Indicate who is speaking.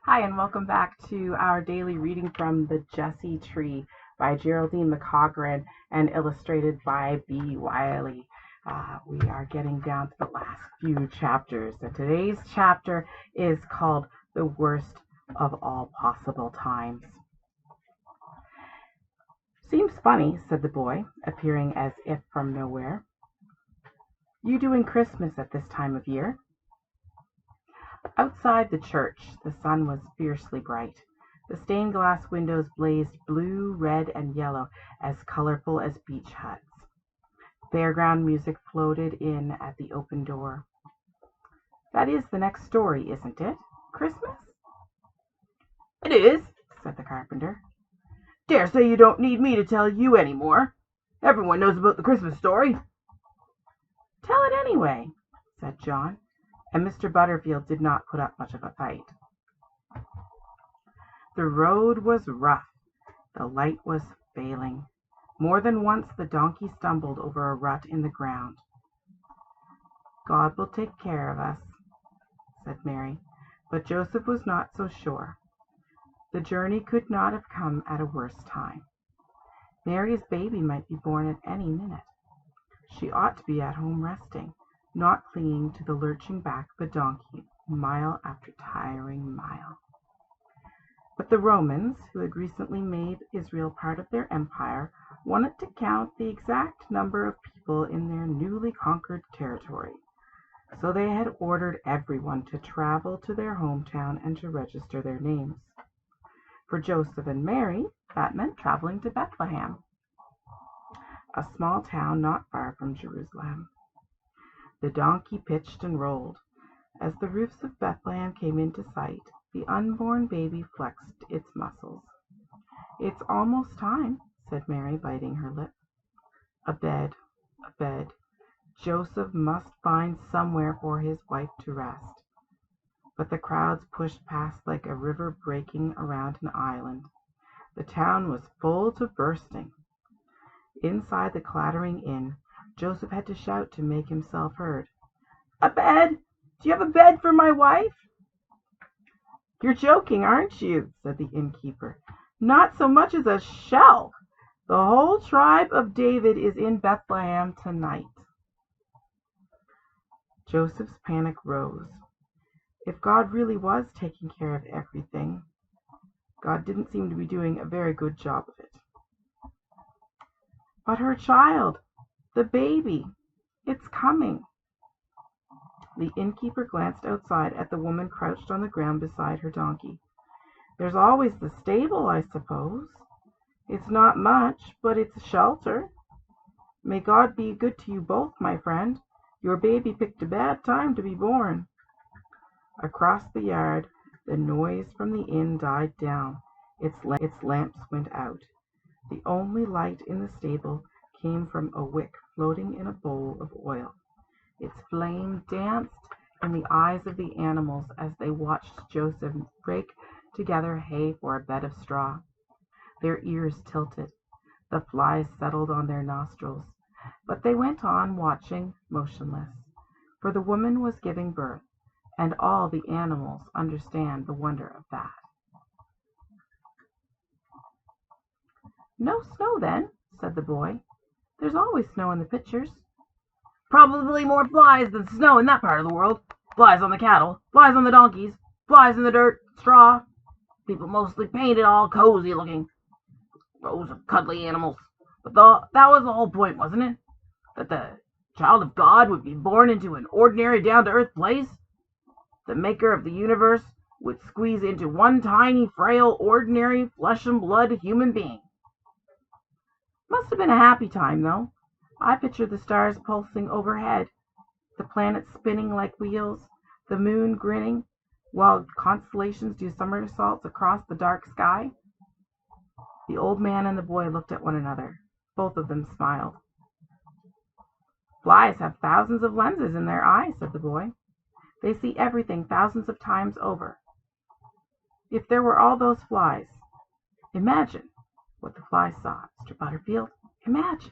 Speaker 1: Hi, and welcome back to our daily reading from The Jesse Tree by Geraldine McCaughrean and illustrated by B. Wiley. We are getting down to the last few chapters, and today's chapter is called The Worst of All Possible Times. Seems funny, said the boy, appearing as if from nowhere. You doing Christmas at this time of year? Outside the church the sun was fiercely bright. The stained glass windows blazed blue, red, and yellow, as colorful as beach huts. Fairground music floated in at the open door. That is the next story, isn't it? Christmas? It is, said the carpenter. Dare say you don't need me to tell you any more. Everyone knows about the Christmas story. Tell it anyway, said John, and Mr. Butterfield did not put up much of a fight. The road was rough. The light was failing. More than once the donkey stumbled over a rut in the ground. God will take care of us, said Mary, but Joseph was not so sure. The journey could not have come at a worse time. Mary's baby might be born at any minute. She ought to be at home resting, not clinging to the lurching back of a donkey mile after tiring mile. But the Romans, who had recently made Israel part of their empire, wanted to count the exact number of people in their newly conquered territory. So they had ordered everyone to travel to their hometown and to register their names. For Joseph and Mary, that meant traveling to Bethlehem, a small town not far from Jerusalem. The donkey pitched and rolled. As the roofs of Bethlehem came into sight, the unborn baby flexed its muscles. It's almost time, said Mary, biting her lip. A bed, a bed. Joseph must find somewhere for his wife to rest. But the crowds pushed past like a river breaking around an island. The town was full to bursting. Inside the clattering inn, Joseph had to shout to make himself heard. A bed! Do you have a bed for my wife? You're joking, aren't you? Said the innkeeper. Not so much as a shelf. The whole tribe of David is in Bethlehem tonight. Joseph's panic rose. If God really was taking care of everything, God didn't seem to be doing a very good job of it. But her child, the baby, it's coming. The innkeeper glanced outside at the woman crouched on the ground beside her donkey. There's always the stable, I suppose. It's not much, but it's a shelter. May God be good to you both, my friend. Your baby picked a bad time to be born. Across the yard, the noise from the inn died down. Its lamps went out. The only light in the stable came from a wick floating in a bowl of oil. Its flame danced in the eyes of the animals as they watched Joseph rake together hay for a bed of straw. Their ears tilted. The flies settled on their nostrils. But they went on watching, motionless. For the woman was giving birth, and all the animals understand the wonder of that. No snow, then, said the boy. There's always snow in the pictures. Probably more flies than snow in that part of the world. Flies on the cattle, flies on the donkeys, flies in the dirt, straw. People mostly painted all cozy looking. Rows of cuddly animals. But that was the whole point, wasn't it? That the child of God would be born into an ordinary down-to-earth place? The maker of the universe would squeeze into one tiny, frail, ordinary, flesh-and-blood human being. Must have been a happy time, though. I picture the stars pulsing overhead, the planets spinning like wheels, the moon grinning, while constellations do somersaults across the dark sky. The old man and the boy looked at one another. Both of them smiled. Flies have thousands of lenses in their eyes, said the boy. They see everything thousands of times over. If there were all those flies, imagine what the flies saw, Mr. Butterfield. Imagine.